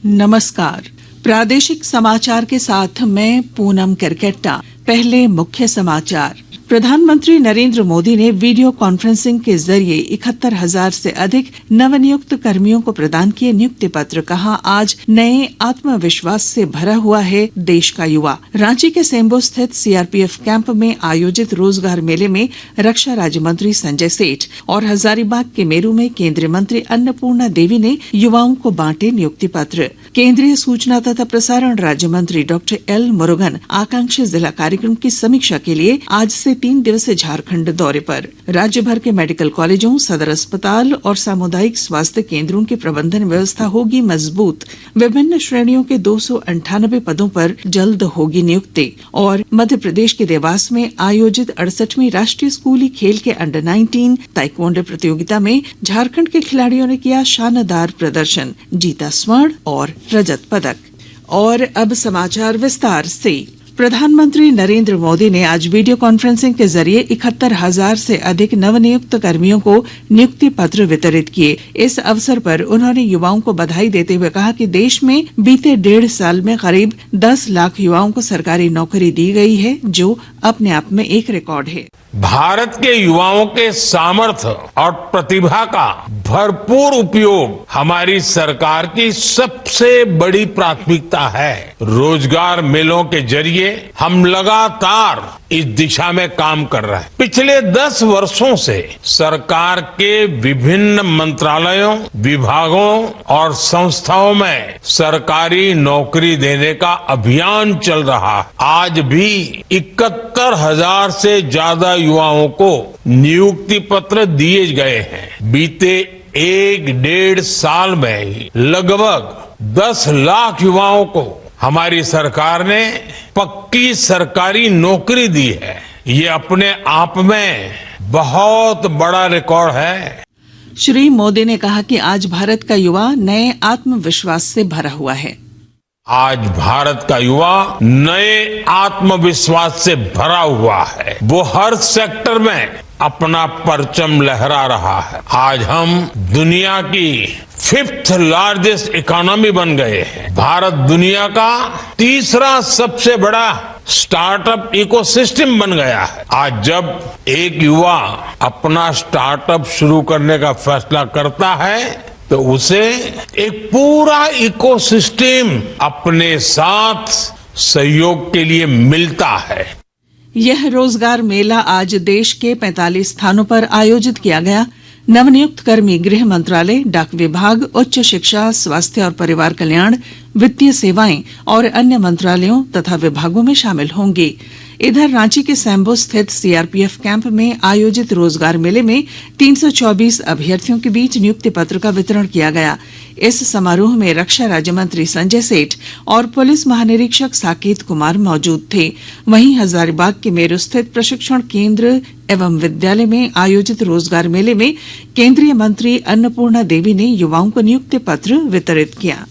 नमस्कार। प्रादेशिक समाचार के साथ मैं पूनम करकेट्टा। पहले मुख्य समाचार। प्रधानमंत्री नरेंद्र मोदी ने वीडियो कॉन्फ्रेंसिंग के जरिए 71,000 से अधिक नवनियुक्त कर्मियों को प्रदान किए नियुक्ति पत्र। कहा, आज नए आत्मविश्वास से भरा हुआ है देश का युवा। रांची के सेम्बो स्थित सीआरपीएफ कैंप में आयोजित रोजगार मेले में रक्षा राज्य मंत्री संजय सेठ और हजारीबाग के मेरू में केंद्रीय मंत्री अन्नपूर्णा देवी ने युवाओं को बांटे नियुक्ति पत्र। केंद्रीय सूचना तथा प्रसारण राज्य मंत्री डॉक्टर एल मुरुगन आकांक्षी जिला कार्यक्रम की समीक्षा के लिए आज से 3 दिवसीय झारखंड दौरे पर। राज्य भर के मेडिकल कॉलेजों, सदर अस्पताल और सामुदायिक स्वास्थ्य केंद्रों की प्रबंधन व्यवस्था होगी मजबूत। विभिन्न श्रेणियों के 298 पदों पर जल्द होगी नियुक्ति। और मध्य प्रदेश के देवास में आयोजित 68वीं राष्ट्रीय स्कूली खेल के अंडर 19 ताइक्वांडो प्रतियोगिता में झारखंड के खिलाड़ियों ने किया शानदार प्रदर्शन, जीता स्वर्ण और रजत पदक। और अब समाचार विस्तार से। प्रधानमंत्री नरेंद्र मोदी ने आज वीडियो कॉन्फ्रेंसिंग के जरिए 71,000 से अधिक नवनियुक्त कर्मियों को नियुक्ति पत्र वितरित किए। इस अवसर पर उन्होंने युवाओं को बधाई देते हुए कहा कि देश में बीते 1.5 साल में करीब 10 लाख युवाओं को सरकारी नौकरी दी गई है, जो अपने आप में एक रिकॉर्ड है। भारत के युवाओं के सामर्थ्य और प्रतिभा का भरपूर उपयोग हमारी सरकार की सबसे बड़ी प्राथमिकता है। रोजगार मेलों के जरिए हम लगातार इस दिशा में काम कर रहे हैं। पिछले 10 वर्षों से सरकार के विभिन्न मंत्रालयों, विभागों और संस्थाओं में सरकारी नौकरी देने का अभियान चल रहा है। आज भी 71,000 से ज्यादा युवाओं को नियुक्ति पत्र दिए गए हैं। बीते 1.5 साल में ही लगभग 10 लाख युवाओं को हमारी सरकार ने पक्की सरकारी नौकरी दी है। ये अपने आप में बहुत बड़ा रिकॉर्ड है। श्री मोदी ने कहा कि आज भारत का युवा नए आत्मविश्वास से भरा हुआ है। आज भारत का युवा नए आत्मविश्वास से भरा हुआ है। वो हर सेक्टर में अपना परचम लहरा रहा है। आज हम दुनिया की 5th लार्जेस्ट इकोनॉमी बन गए हैं। भारत दुनिया का 3रा सबसे बड़ा स्टार्टअप इकोसिस्टम बन गया है। आज जब एक युवा अपना स्टार्टअप शुरू करने का फैसला करता है तो उसे एक पूरा इकोसिस्टम अपने साथ सहयोग के लिए मिलता है। यह रोजगार मेला आज देश के 45 स्थानों पर आयोजित किया गया। नवनियुक्त कर्मी गृह मंत्रालय, डाक विभाग, उच्च शिक्षा, स्वास्थ्य और परिवार कल्याण, वित्तीय सेवाएं और अन्य मंत्रालयों तथा विभागों में शामिल होंगे। इधर रांची के सैम्बो स्थित सीआरपीएफ कैंप में आयोजित रोजगार मेले में 324 अभ्यर्थियों के बीच नियुक्ति पत्र का वितरण किया गया। इस समारोह में रक्षा राज्य मंत्री संजय सेठ और पुलिस महानिरीक्षक साकेत कुमार मौजूद थे। वहीं हजारीबाग के मेरू स्थित प्रशिक्षण केंद्र एवं विद्यालय में आयोजित रोजगार मेले में केंद्रीय मंत्री अन्नपूर्णा देवी ने युवाओं को नियुक्ति पत्र वितरित किया।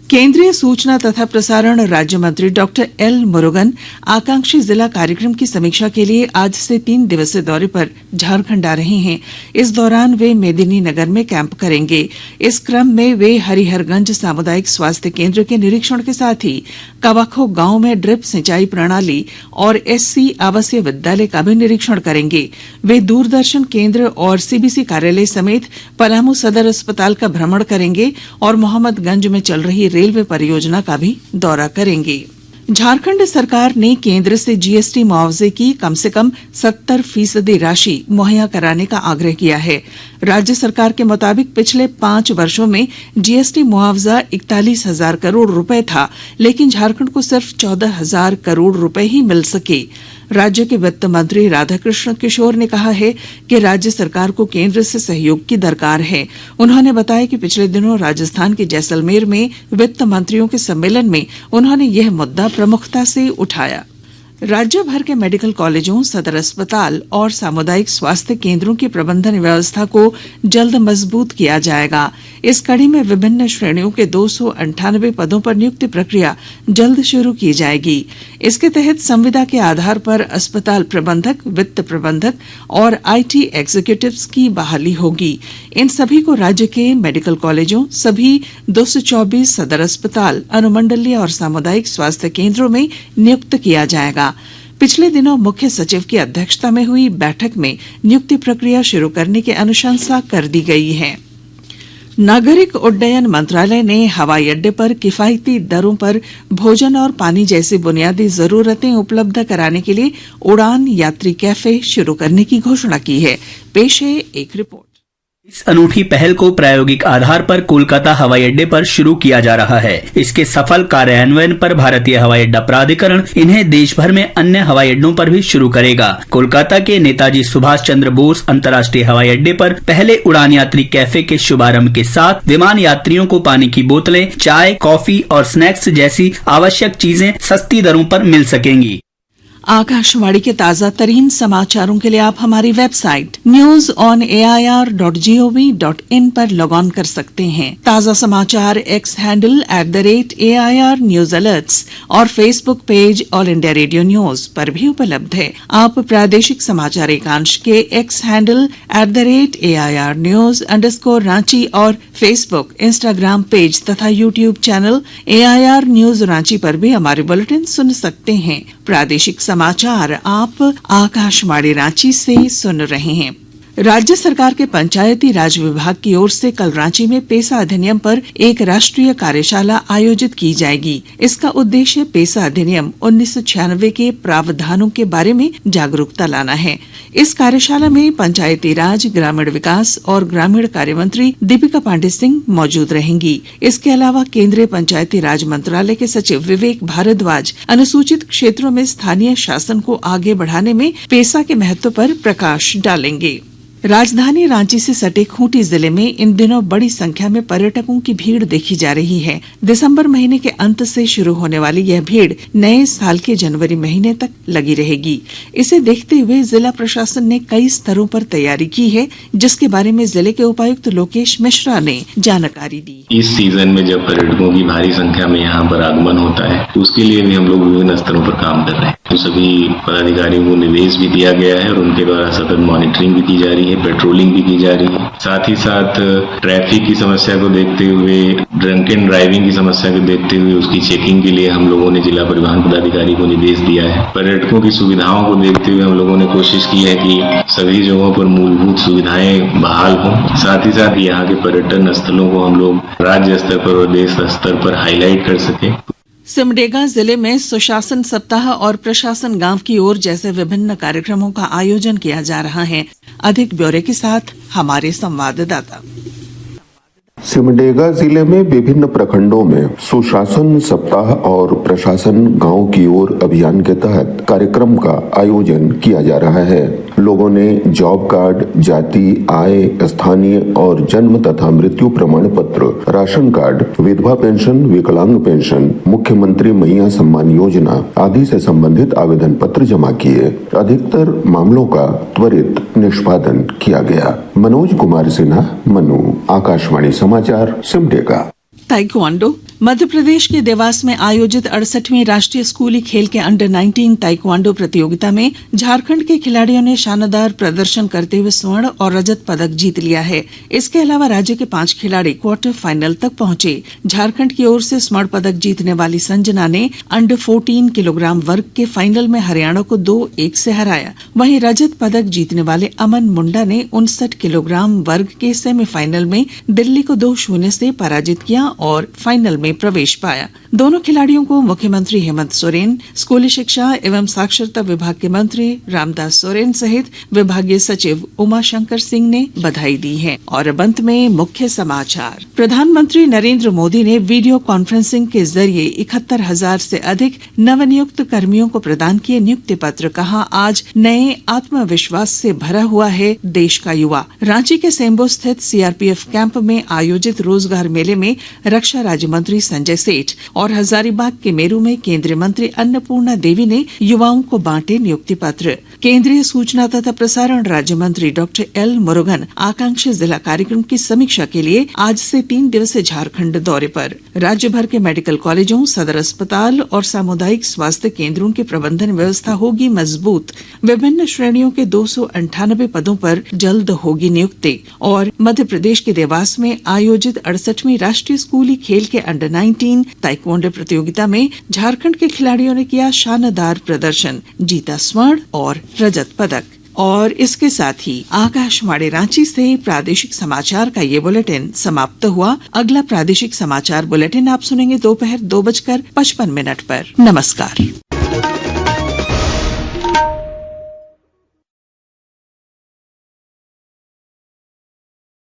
केंद्रीय सूचना तथा प्रसारण राज्य मंत्री डॉक्टर एल मुरुगन आकांक्षी जिला कार्यक्रम की समीक्षा के लिए आज से 3 दिवसीय दौरे पर झारखंड आ रहे हैं। इस दौरान वे मेदिनीनगर में कैंप करेंगे। इस क्रम में वे हरिहरगंज सामुदायिक स्वास्थ्य केंद्र के निरीक्षण के साथ ही कवाखो गांव में ड्रिप सिंचाई प्रणाली और एससी आवासीय विद्यालय का भी निरीक्षण करेंगे। वे दूरदर्शन केंद्र और सीबीसी कार्यालय समेत पलामू सदर अस्पताल का भ्रमण करेंगे और मोहम्मदगंज में चल रही रेलवे परियोजना का भी दौरा करेंगे। झारखंड सरकार ने केंद्र से जीएसटी मुआवजे की कम से कम 70% राशि मुहैया कराने का आग्रह किया है। राज्य सरकार के मुताबिक पिछले 5 वर्षों में जीएसटी मुआवजा 41,000 करोड़ रुपए था, लेकिन झारखंड को सिर्फ 14,000 करोड़ रुपए ही मिल सके। राज्य के वित्त मंत्री राधाकृष्ण किशोर ने कहा है कि राज्य सरकार को केंद्र से सहयोग की दरकार है। उन्होंने बताया कि पिछले दिनों राजस्थान के जैसलमेर में वित्त मंत्रियों के सम्मेलन में उन्होंने यह मुद्दा प्रमुखता से उठाया। राज्य भर के मेडिकल कॉलेजों, सदर अस्पताल और सामुदायिक स्वास्थ्य केंद्रों की प्रबंधन व्यवस्था को जल्द मजबूत किया जाएगा। इस कड़ी में विभिन्न श्रेणियों के 298 पदों पर नियुक्ति प्रक्रिया जल्द शुरू की जाएगी। इसके तहत संविदा के आधार पर अस्पताल प्रबंधक, वित्त प्रबंधक और IT एग्जीक्यूटिव्स की बहाली होगी। इन सभी को राज्य के मेडिकल कॉलेजों, सभी 224 सदर अस्पताल, अनुमंडलीय और सामुदायिक स्वास्थ्य केंद्रों में नियुक्त किया जाएगा। पिछले दिनों मुख्य सचिव की अध्यक्षता में हुई बैठक में नियुक्ति प्रक्रिया शुरू करने की अनुशंसा कर दी गई है। नागरिक उड्डयन मंत्रालय ने हवाई अड्डे पर किफायती दरों पर भोजन और पानी जैसी बुनियादी जरूरतें उपलब्ध कराने के लिए उड़ान यात्री कैफे शुरू करने की घोषणा की है। पेश है एक रिपोर्ट। इस अनूठी पहल को प्रायोगिक आधार पर कोलकाता हवाई अड्डे पर शुरू किया जा रहा है। इसके सफल कार्यान्वयन पर भारतीय हवाई अड्डा प्राधिकरण इन्हें देश भर में अन्य हवाई अड्डों पर भी शुरू करेगा। कोलकाता के नेताजी सुभाष चंद्र बोस अंतर्राष्ट्रीय हवाई अड्डे पर पहले उड़ान यात्री कैफे के शुभारंभ के साथ विमान यात्रियों को पानी की बोतलें, चाय, कॉफी और स्नैक्स जैसी आवश्यक चीजें सस्ती दरों पर मिल सकेंगी। आकाशवाणी के ताजा तरीन समाचारों के लिए आप हमारी वेबसाइट newsonair.gov.in पर लॉग ऑन कर सकते हैं। ताजा समाचार X handle @AIR news alerts और Facebook page All India Radio news पर भी उपलब्ध है। आप प्रादेशिक समाचार एकांश के एक्स हैंडल @AIR न्यूज_रांची और फेसबुक, इंस्टाग्राम पेज तथा YouTube channel AIR news Ranchi पर भी हमारे बुलेटिन सुन सकते हैं। प्रादेशिक समाचार आप आकाशवाणी रांची से सुन रहे हैं। राज्य सरकार के पंचायती राज विभाग की ओर से कल रांची में पेसा अधिनियम पर एक राष्ट्रीय कार्यशाला आयोजित की जाएगी। इसका उद्देश्य पेसा अधिनियम 1996 के प्रावधानों के बारे में जागरूकता लाना है। इस कार्यशाला में पंचायती राज, ग्रामीण विकास और ग्रामीण कार्य मंत्री दीपिका पांडे सिंह मौजूद रहेंगी। इसके अलावा केंद्रीय पंचायती राज मंत्रालय के सचिव विवेक भारद्वाज अनुसूचित क्षेत्रों में स्थानीय शासन को आगे बढ़ाने में पेसा के महत्व पर प्रकाश डालेंगे। राजधानी रांची से सटे खूंटी जिले में इन दिनों बड़ी संख्या में पर्यटकों की भीड़ देखी जा रही है। दिसंबर महीने के अंत से शुरू होने वाली यह भीड़ नए साल के जनवरी महीने तक लगी रहेगी। इसे देखते हुए जिला प्रशासन ने कई स्तरों पर तैयारी की है, जिसके बारे में जिले के उपायुक्त लोकेश मिश्रा ने जानकारी दी। इस सीजन में जब पर्यटकों की भारी संख्या में यहाँ पर आगमन होता है, तो उसके लिए भी हम लोग विभिन्न स्तरों पर काम कर रहे हैं। तो सभी पदाधिकारियों को निर्देश भी दिया गया है और उनके द्वारा सतत मॉनिटरिंग भी की जा रही है, पेट्रोलिंग भी की जा रही है। साथ ही साथ ट्रैफिक की समस्या को देखते हुए, ड्रंक एंड ड्राइविंग की समस्या को देखते हुए उसकी चेकिंग के लिए हम लोगों ने जिला परिवहन पदाधिकारी को निर्देश दिया है। पर्यटकों की सुविधाओं को देखते हुए हम लोगों ने कोशिश की है कि सभी जगहों पर मूलभूत सुविधाएं बहाल हों। साथ ही साथ यहाँ के पर्यटन स्थलों को हम लोग राज्य स्तर पर और देश स्तर पर हाईलाइट कर सके। सिमडेगा जिले में सुशासन सप्ताह और प्रशासन गांव की ओर जैसे विभिन्न कार्यक्रमों का आयोजन किया जा रहा है। अधिक ब्यौरे के साथ हमारे संवाददाता। सिमडेगा जिले में विभिन्न प्रखंडों में सुशासन सप्ताह और प्रशासन गांव की ओर अभियान के तहत कार्यक्रम का आयोजन किया जा रहा है। लोगों ने जॉब कार्ड, जाति, आय, स्थानीय और जन्म तथा मृत्यु प्रमाण पत्र, राशन कार्ड, विधवा पेंशन, विकलांग पेंशन, मुख्यमंत्री मैया सम्मान योजना आदि से संबंधित आवेदन पत्र जमा किए। अधिकतर मामलों का त्वरित निष्पादन किया गया। मनोज कुमार सिन्हा, मनु, आकाशवाणी समाचार, सिमडेगा। ताइक्वांडो। मध्य प्रदेश के देवास में आयोजित 68वीं राष्ट्रीय स्कूली खेल के अंडर 19 ताइक्वांडो प्रतियोगिता में झारखंड के खिलाड़ियों ने शानदार प्रदर्शन करते हुए स्वर्ण और रजत पदक जीत लिया है। इसके अलावा राज्य के 5 खिलाड़ी क्वार्टर फाइनल तक पहुंचे। झारखंड की ओर से स्वर्ण पदक जीतने वाली संजना ने अंडर 14 किलोग्राम वर्ग के फाइनल में हरियाणा को 2-1 से हराया। वहीं रजत पदक जीतने वाले अमन मुंडा ने 59 किलोग्राम वर्ग के सेमीफाइनल में दिल्ली को 2-0 से पराजित किया और फाइनल में प्रवेश पाया। दोनों खिलाड़ियों को मुख्यमंत्री हेमंत सोरेन, स्कूली शिक्षा एवं साक्षरता विभाग के मंत्री रामदास सोरेन सहित विभागीय सचिव उमाशंकर सिंह ने बधाई दी है। और अब अंत में मुख्य समाचार। प्रधानमंत्री नरेंद्र मोदी ने वीडियो कॉन्फ्रेंसिंग के जरिए 71,000 से अधिक नवनियुक्त कर्मियों को प्रदान किए नियुक्ति पत्र। कहा, आज नए आत्मविश्वास से भरा हुआ है देश का युवा। रांची के सेम्बो स्थित CRPF कैंप में आयोजित रोजगार मेले में रक्षा राज्य मंत्री मंत्री संजय सेठ और हजारीबाग के मेरू में केंद्रीय मंत्री अन्नपूर्णा देवी ने युवाओं को बांटे नियुक्ति पत्र। केंद्रीय सूचना तथा प्रसारण राज्य मंत्री डॉक्टर एल मुरुगन आकांक्षी जिला कार्यक्रम की समीक्षा के लिए आज से 3 दिवसीय झारखंड दौरे पर। राज्य भर के मेडिकल कॉलेजों, सदर अस्पताल और सामुदायिक स्वास्थ्य केंद्रों की प्रबंधन व्यवस्था होगी मजबूत। विभिन्न श्रेणियों के 298 पदों पर जल्द होगी नियुक्ति। और मध्य प्रदेश के देवास में आयोजित 68वीं राष्ट्रीय स्कूली खेल के अंडर 19 ताइक्वांडो प्रतियोगिता में झारखंड के खिलाड़ियों ने किया शानदार प्रदर्शन, जीता स्वर्ण और रजत पदक। और इसके साथ ही आकाशवाणी रांची से प्रादेशिक समाचार का ये बुलेटिन समाप्त हुआ। अगला प्रादेशिक समाचार बुलेटिन आप सुनेंगे दोपहर 2:55 पर। नमस्कार।